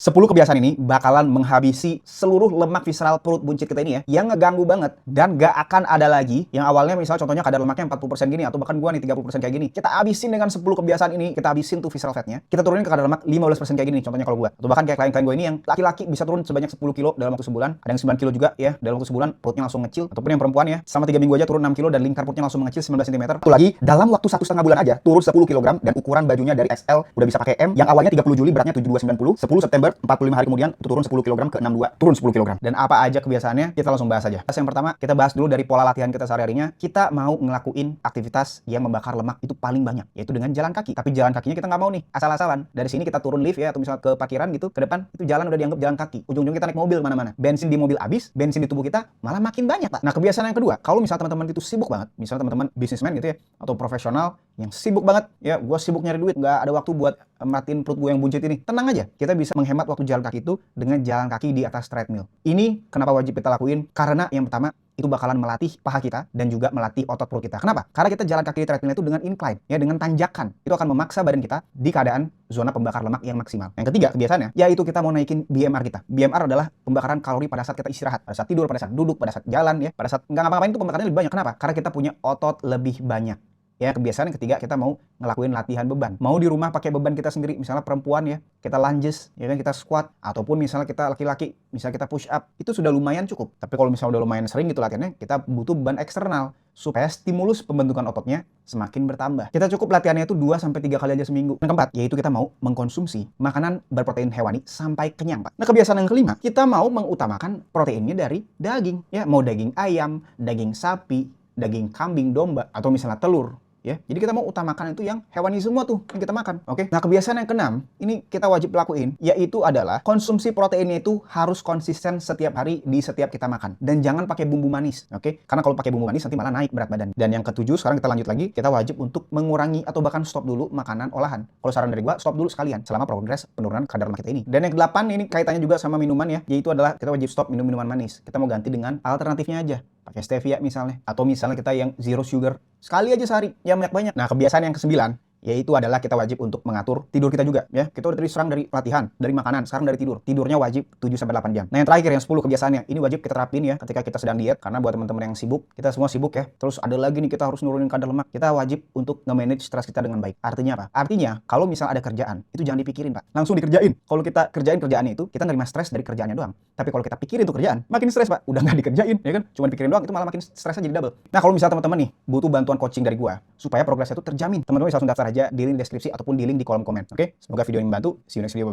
10 kebiasaan ini bakalan menghabisi seluruh lemak visceral perut buncit kita ini ya, yang ngeganggu banget dan gak akan ada lagi yang awalnya misalnya contohnya kadar lemaknya 40% gini atau bahkan gua nih 30% kayak gini. Kita habisin dengan 10 kebiasaan ini, kita habisin tuh visceral fatnya. Kita turunin ke kadar lemak 15% kayak gini contohnya kalau gua. Atau bahkan kayak klien-klien gua ini yang laki-laki bisa turun sebanyak 10 kilo dalam waktu sebulan. Ada yang 9 kilo juga ya dalam waktu sebulan perutnya langsung ngecil. Ataupun yang perempuan ya selama 3 minggu aja turun 6 kilo dan lingkar perutnya langsung mengecil 19 cm. Satu lagi dalam waktu 1,5 bulan aja turun 10 kg dan ukuran bajunya dari XL udah bisa pakai M yang awalnya 30 Juli beratnya 7290, 10 September 45 hari kemudian itu turun 10 kg ke 62, turun 10 kg. Dan apa aja kebiasaannya? Kita langsung bahas aja. Yang pertama, kita bahas dulu dari pola latihan kita sehari-harinya. Kita mau ngelakuin aktivitas yang membakar lemak itu paling banyak, yaitu dengan jalan kaki. Tapi jalan kakinya kita nggak mau nih, asal-asalan. Dari sini kita turun lift ya, atau misalnya ke parkiran gitu, ke depan, itu jalan udah dianggap jalan kaki. Ujung-ujungnya kita naik mobil mana-mana. Bensin di mobil habis, bensin di tubuh kita malah makin banyak, Pak. Nah, kebiasaan yang kedua, kalau misalnya teman-teman itu sibuk banget, misalnya teman-teman bisnismen gitu ya, atau profesional yang sibuk banget, ya gue sibuk nyari duit, nggak ada waktu buat merhatiin perut gue yang buncit ini. Tenang aja, kita bisa menghemat waktu jalan kaki itu dengan jalan kaki di atas treadmill. Ini kenapa wajib kita lakuin? Karena yang pertama, itu bakalan melatih paha kita dan juga melatih otot perut kita. Kenapa? Karena kita jalan kaki di treadmill itu dengan incline, ya dengan tanjakan. Itu akan memaksa badan kita di keadaan zona pembakar lemak yang maksimal. Yang ketiga kebiasaannya, yaitu kita mau naikin BMR kita. BMR adalah pembakaran kalori pada saat kita istirahat, pada saat tidur, pada saat duduk, pada saat jalan, ya, pada saat nggak ngapa-ngapain itu pembakarannya lebih banyak. Kenapa? Karena kita punya otot lebih banyak. Ya, kebiasaan yang ketiga, kita mau ngelakuin latihan beban. Mau di rumah pakai beban kita sendiri, misalnya perempuan ya, kita lunges, ya kan, kita squat, ataupun misalnya kita laki-laki, misalnya kita push up, itu sudah lumayan cukup. Tapi kalau misalnya udah lumayan sering gitu latihannya, kita butuh beban eksternal supaya stimulus pembentukan ototnya semakin bertambah. Kita cukup latihannya itu 2-3 kali aja seminggu. Yang keempat, yaitu kita mau mengkonsumsi makanan berprotein hewani sampai kenyang, Pak. Nah, kebiasaan yang kelima, kita mau mengutamakan proteinnya dari daging, ya, mau daging ayam, daging sapi, daging kambing, domba, atau misalnya telur. Ya, jadi kita mau utamakan itu yang hewani semua tuh yang kita makan, oke? Nah, kebiasaan yang keenam, ini kita wajib lakuin, yaitu adalah konsumsi proteinnya itu harus konsisten setiap hari di setiap kita makan. Dan jangan pakai bumbu manis, oke? Karena kalau pakai bumbu manis nanti malah naik berat badan. Dan yang ketujuh, sekarang kita lanjut lagi, kita wajib untuk mengurangi atau bahkan stop dulu makanan olahan. Kalau saran dari gua, stop dulu sekalian selama progres penurunan kadar lemak kita ini. Dan yang kedelapan, ini kaitannya juga sama minuman ya, yaitu adalah kita wajib stop minum minuman manis. Kita mau ganti dengan alternatifnya aja. Pakai stevia misalnya, atau misalnya kita yang zero sugar, sekali aja sehari, yang banyak-banyak. Nah, kebiasaan yang kesembilan, yaitu adalah kita wajib untuk mengatur tidur kita juga, ya. Kita udah tadi serang dari latihan, dari makanan, sekarang dari tidur. Tidurnya wajib 7-8 jam. Nah, yang terakhir, yang 10 kebiasaannya, ini wajib kita terapin ya ketika kita sedang diet, karena buat teman-teman yang sibuk, kita semua sibuk ya. Terus ada lagi nih, kita harus nurunin kadar lemak. Kita wajib untuk nge-manage stres kita dengan baik. Artinya apa? Artinya, kalau misalnya ada kerjaan, itu jangan dipikirin, Pak. Langsung dikerjain. Kalau kita kerjain kerjaannya itu, kita nerima stres dari kerjaannya doang. Tapi kalau kita pikirin tuh kerjaan, makin stres, Pak. Udah nggak dikerjain, ya kan? Cuma dipikirin doang, itu malah makin stresnya jadi double. Nah, kalau misalnya teman-teman nih, butuh bantuan coaching dari gua, supaya progresnya itu terjamin, teman-teman bisa langsung daftar aja di link deskripsi ataupun di link di kolom komen. Oke? Semoga video ini membantu. See you next video. Bye.